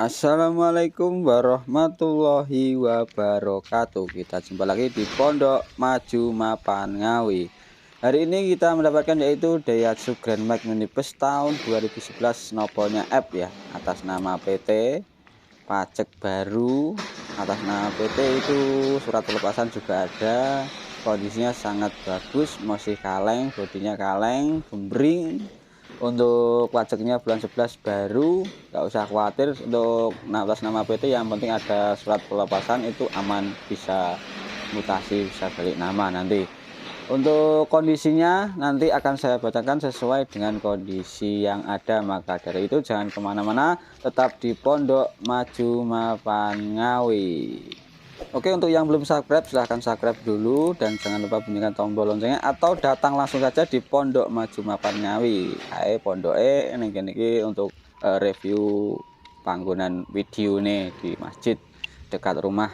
Assalamualaikum warahmatullahi wabarakatuh. Kita jumpa lagi di Pondok Maju Mapan Ngawi. Hari ini kita mendapatkan yaitu Daihatsu Grand Max Minibus tahun 2011 nopolnya F ya, atas nama PT, pajak baru atas nama PT, itu surat pelepasan juga ada. Kondisinya sangat bagus, masih kaleng, bodinya kaleng, gembring. Untuk pajaknya bulan 11 baru, nggak usah khawatir. Untuk atas nama PT yang penting ada surat pelepasan, itu aman, bisa mutasi, bisa balik nama nanti. Untuk kondisinya nanti akan saya bacakan sesuai dengan kondisi yang ada, maka dari itu jangan kemana-mana, tetap di Pondok Maju Mapan Ngawi. Oke, untuk yang belum subscribe silahkan subscribe dulu dan jangan lupa bunyikan tombol loncengnya, atau datang langsung saja di Pondok Maju Mapan Ngawi. Hai pondoke niki untuk review panggonan video nih di masjid dekat rumah.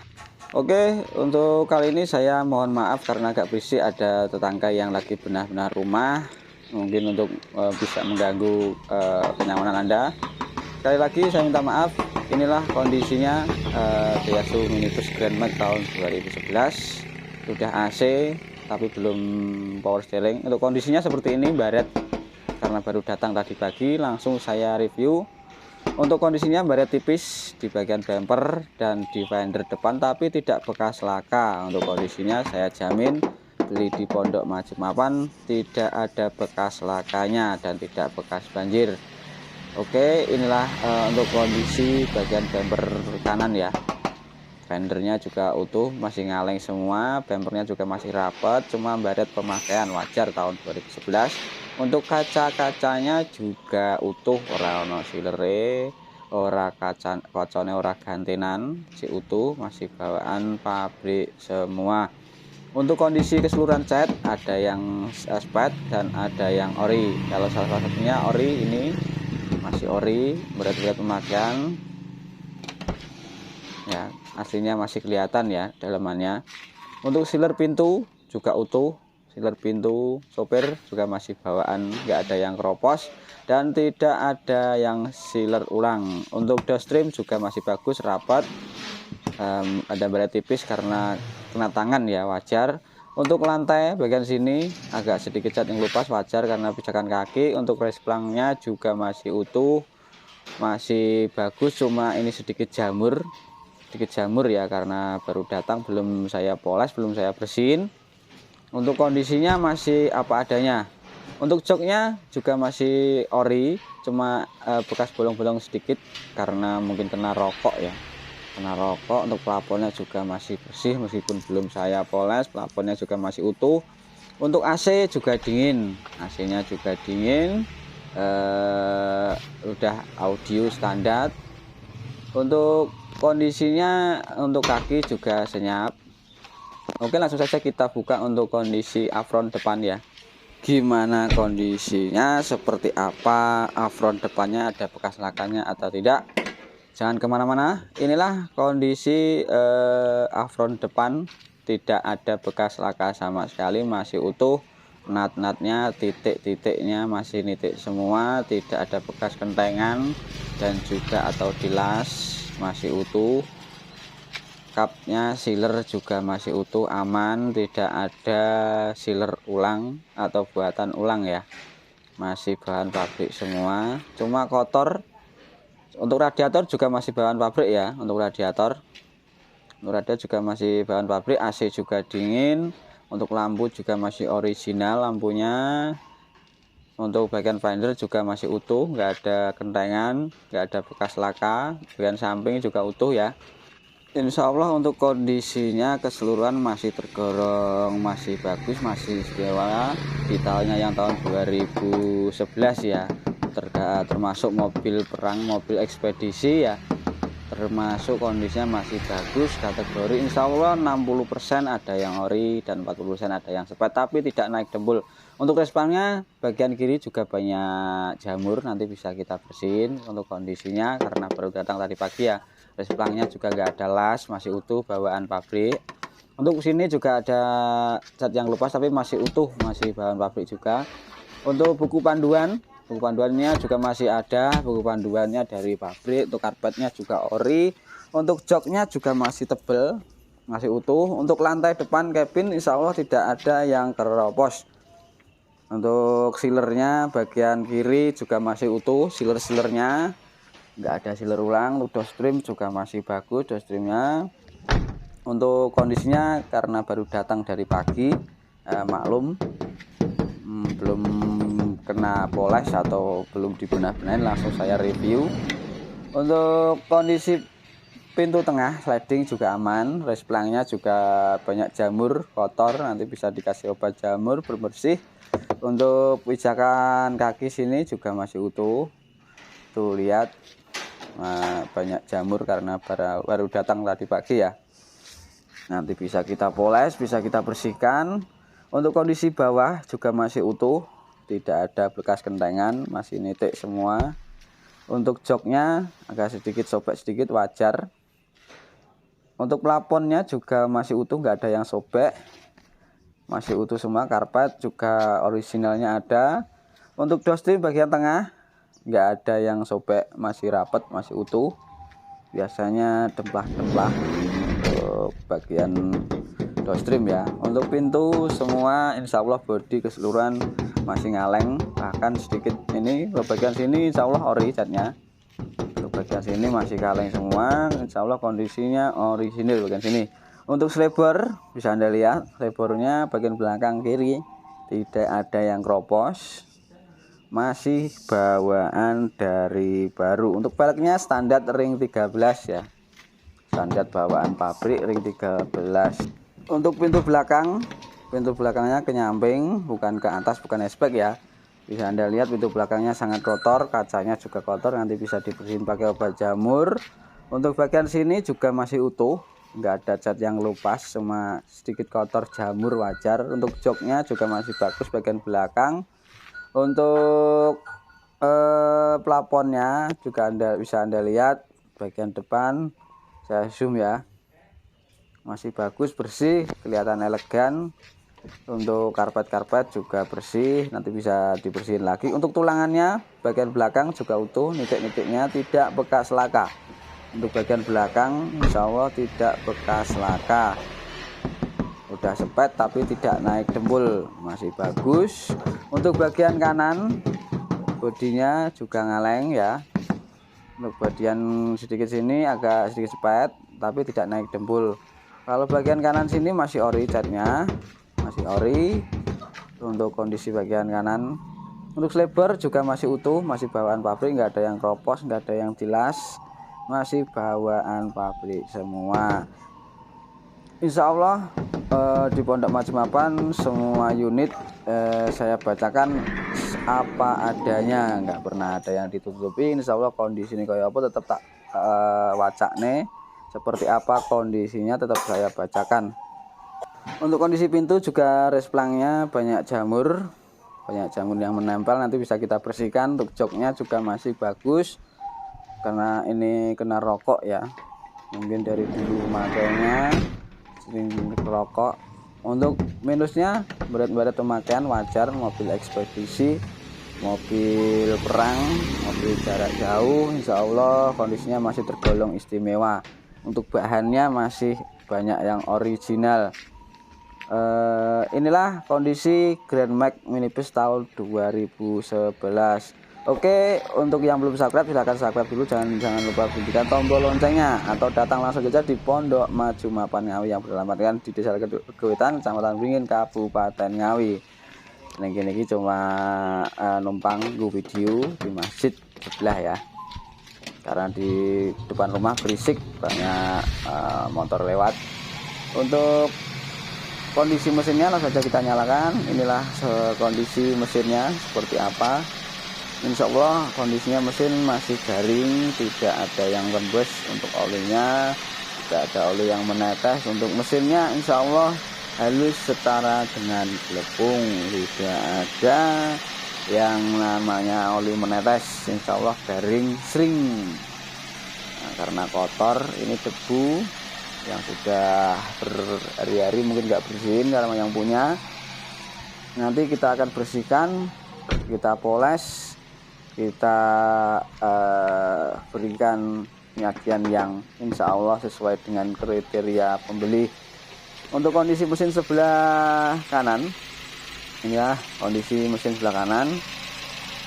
Oke, untuk kali ini saya mohon maaf karena agak berisik, ada tetangga yang lagi benar-benar rumah, mungkin untuk bisa mengganggu kenyamanan Anda. Sekali lagi saya minta maaf. Inilah kondisinya Daihatsu Minibus Grand Max tahun 2011, sudah AC tapi belum power steering. Untuk kondisinya seperti ini, baret, karena baru datang tadi pagi langsung saya review. Untuk kondisinya baret tipis di bagian bumper dan di fender depan, tapi tidak bekas laka. Untuk kondisinya saya jamin beli di Pondok Maju Mapan tidak ada bekas lakanya dan tidak bekas banjir. Oke, inilah untuk kondisi bagian bumper kanan ya. Fendernya juga utuh, masih ngaleng semua, bumpernya juga masih rapat, cuma baret pemakaian wajar tahun 2011. Untuk kaca-kacanya juga utuh, ora ono silere, ora kacane ora gantenan, si utuh, masih bawaan pabrik semua. Untuk kondisi keseluruhan cat ada yang spet dan ada yang ori. Kalau salah satunya ori, ini masih ori, berat-berat pemakaian ya, aslinya masih kelihatan ya dalamannya. Untuk sealer pintu juga utuh, sealer pintu sopir juga masih bawaan, nggak ada yang keropos dan tidak ada yang sealer ulang. Untuk downstream juga masih bagus, rapat, ada baret tipis karena kena tangan ya, wajar. Untuk lantai bagian sini agak sedikit cat yang lupas, wajar karena pijakan kaki. Untuk race plangnya juga masih utuh, masih bagus, cuma ini sedikit jamur ya, karena baru datang, belum saya poles, belum saya bersihin. Untuk kondisinya masih apa adanya. Untuk joknya juga masih ori, cuma bekas bolong-bolong sedikit karena mungkin kena rokok ya, Untuk plafonnya juga masih bersih meskipun belum saya poles, plafonnya juga masih utuh. Untuk AC juga dingin, AC-nya juga dingin, udah audio standar. Untuk kondisinya, untuk kaki juga senyap. Oke, langsung saja kita buka untuk kondisi apron depan ya. Gimana kondisinya, seperti apa, apron depannya ada bekas lakanya atau tidak. Jangan kemana-mana, inilah kondisi apron depan, tidak ada bekas laka sama sekali, masih utuh. Nat-natnya, titik-titiknya masih nitik semua, tidak ada bekas kentengan dan juga atau dilas, masih utuh. Kapnya, sealer juga masih utuh, aman, tidak ada sealer ulang atau buatan ulang ya, masih bahan pabrik semua, cuma kotor. Untuk radiator juga masih bahan pabrik ya, untuk radiator juga masih bahan pabrik. AC juga dingin. Untuk lampu juga masih original lampunya. Untuk bagian fender juga masih utuh, nggak ada kentengan, nggak ada bekas laka. Bagian samping juga utuh ya. Insya Allah untuk kondisinya keseluruhan masih tergolong masih bagus, masih sewa di tahunnya yang tahun 2011 ya. Termasuk mobil perang, mobil ekspedisi ya, termasuk kondisinya masih bagus. Kategori insya Allah 60% ada yang ori dan 40% ada yang sepet, tapi tidak naik dempul. Untuk responnya bagian kiri juga banyak jamur, nanti bisa kita bersihin. Untuk kondisinya karena baru datang tadi pagi ya, resplangnya juga nggak ada las, masih utuh, bawaan pabrik. Untuk sini juga ada cat yang lepas tapi masih utuh, masih bahan pabrik juga. Untuk buku panduan buku panduannya juga masih ada, buku panduannya dari pabrik. Untuk karpetnya juga ori, untuk joknya juga masih tebel, masih utuh. Untuk lantai depan cabin insya Allah tidak ada yang keropos. Untuk sealernya bagian kiri juga masih utuh, sealernya nggak ada sealer ulang. Untuk downstream juga masih bagus downstreamnya. Untuk kondisinya karena baru datang dari pagi, maklum belum kena poles atau belum dibenah-benahin, langsung saya review. Untuk kondisi pintu tengah sliding juga aman, resplangnya juga banyak jamur kotor, nanti bisa dikasih obat jamur bersih. Untuk pijakan kaki sini juga masih utuh, tuh lihat, banyak jamur karena baru datang tadi pagi ya. Nanti bisa kita poles, bisa kita bersihkan. Untuk kondisi bawah juga masih utuh, tidak ada bekas kentengan, masih nitik semua. Untuk joknya agak sedikit sobek sedikit, wajar. Untuk plafonnya juga masih utuh, nggak ada yang sobek, masih utuh semua. Karpet juga originalnya ada. Untuk downstream bagian tengah nggak ada yang sobek, masih rapat, masih utuh. Biasanya demplah-demplah untuk bagian downstream ya. Untuk pintu semua insya Allah bodi keseluruhan masih ngaleng, bahkan sedikit ini bagian sini insya Allah ori catnya. Untuk bagian sini masih kaleng semua, insya Allah kondisinya orisinil bagian sini. Untuk slebor bisa Anda lihat, slebornya bagian belakang kiri tidak ada yang kropos, masih bawaan dari baru. Untuk peleknya standar ring 13 ya, standar bawaan pabrik ring 13. Untuk pintu belakangnya ke nyamping, bukan ke atas, bukan aspek ya. Bisa Anda lihat pintu belakangnya sangat kotor, kacanya juga kotor, nanti bisa dibersihin pakai obat jamur. Untuk bagian sini juga masih utuh, nggak ada cat yang lepas, cuma sedikit kotor jamur, wajar. Untuk joknya juga masih bagus bagian belakang. Untuk plafonnya juga bisa Anda lihat bagian depan, saya zoom ya, masih bagus, bersih, kelihatan elegan. Untuk karpet juga bersih, nanti bisa dibersihin lagi. Untuk tulangannya bagian belakang juga utuh, nitik-nitiknya tidak bekas laka. Untuk bagian belakang insya Allah tidak bekas laka, udah sepet tapi tidak naik dembul, masih bagus. Untuk bagian kanan bodinya juga ngaleng ya. Untuk bagian sedikit sini agak sedikit sepet tapi tidak naik dembul. Kalau bagian kanan sini masih ori catnya, masih ori. Untuk kondisi bagian kanan, untuk slebor juga masih utuh, masih bawaan pabrik, nggak ada yang kropos, nggak ada yang dilas, masih bawaan pabrik semua. Insya Allah di Pondok Maju Mapan semua unit saya bacakan apa adanya, nggak pernah ada yang ditutupi. Insya Allah kondisi ini kayak apa tetap tak wacakne, seperti apa kondisinya tetap saya bacakan. Untuk kondisi pintu juga resplangnya banyak jamur yang menempel, nanti bisa kita bersihkan. Untuk joknya juga masih bagus karena ini kena rokok ya, mungkin dari dulu makanya sering rokok. Untuk minusnya berat pemakaian wajar, mobil ekspedisi, mobil perang, mobil jarak jauh, insya Allah kondisinya masih tergolong istimewa. Untuk bahannya masih banyak yang original. Inilah kondisi Grand Max Minibus tahun 2011. Oke, untuk yang belum subscribe silahkan subscribe dulu, jangan lupa bunyikan tombol loncengnya, atau datang langsung saja di Pondok Maju Mapan Ngawi yang beralamatkan di Desa Gewetan, Kecamatan Beringin, Kabupaten Ngawi. Ini cuma numpang video di masjid sebelah ya, karena di depan rumah berisik, banyak motor lewat. Untuk kondisi mesinnya langsung saja kita nyalakan. Inilah kondisi mesinnya seperti apa. Insya Allah kondisinya mesin masih garing, tidak ada yang rembes. Untuk olinya tidak ada oli yang menetes. Untuk mesinnya insya Allah halus setara dengan gelepung, tidak ada yang namanya oli menetes. Insya Allah garing sering. Nah, karena kotor, ini debu yang sudah berhari-hari mungkin nggak bersihin kalau yang punya. Nanti kita akan bersihkan, kita poles, kita berikan penyajian yang insya Allah sesuai dengan kriteria pembeli. Untuk kondisi mesin sebelah kanan, ini ya kondisi mesin sebelah kanan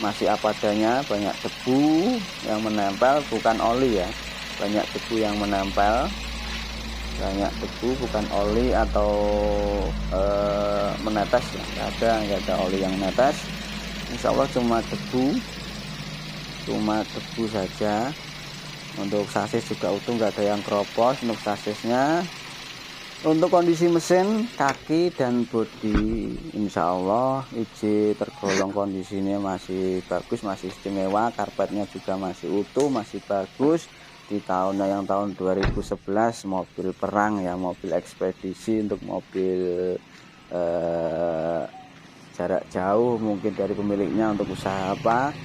masih apa adanya, banyak debu yang menempel, bukan oli ya, banyak debu yang menempel, banyak debu bukan oli atau menetes ya, nggak ada oli yang menetes, insya Allah cuma debu saja. Untuk sasis juga utuh, nggak ada yang keropos untuk sasisnya. Untuk kondisi mesin, kaki dan bodi insya Allah IJ tergolong kondisinya masih bagus, masih istimewa. Karpetnya juga masih utuh, masih bagus. Di tahun 2011 mobil perang ya, mobil ekspedisi, untuk mobil jarak jauh mungkin dari pemiliknya untuk usaha apa.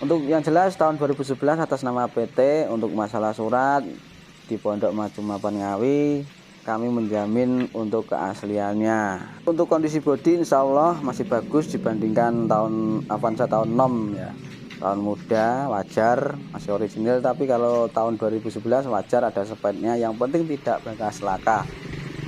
Untuk yang jelas tahun 2011 atas nama PT. Untuk masalah surat di Pondok Maju Mapan Ngawi kami menjamin untuk keasliannya. Untuk kondisi bodi insya Allah masih bagus dibandingkan tahun Avanza tahun 6 ya. Tahun muda wajar masih original, tapi kalau tahun 2011 wajar ada sepetnya, yang penting tidak bekas laka.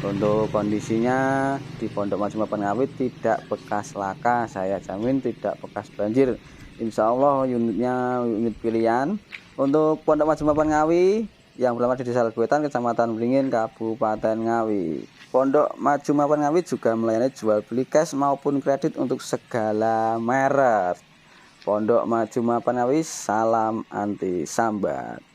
Untuk kondisinya di Pondok Maju Mapan Ngawi tidak bekas laka, saya jamin tidak bekas banjir. Insya Allah unitnya unit pilihan. Untuk Pondok Maju Mapan Ngawi yang beralamat di Desa Leguetan, Kecamatan Beringin, Kabupaten Ngawi. Pondok Maju Mapan Ngawi juga melayani jual beli cash maupun kredit untuk segala merek. Pondok Maju Mapan Ngawi, salam anti sambat.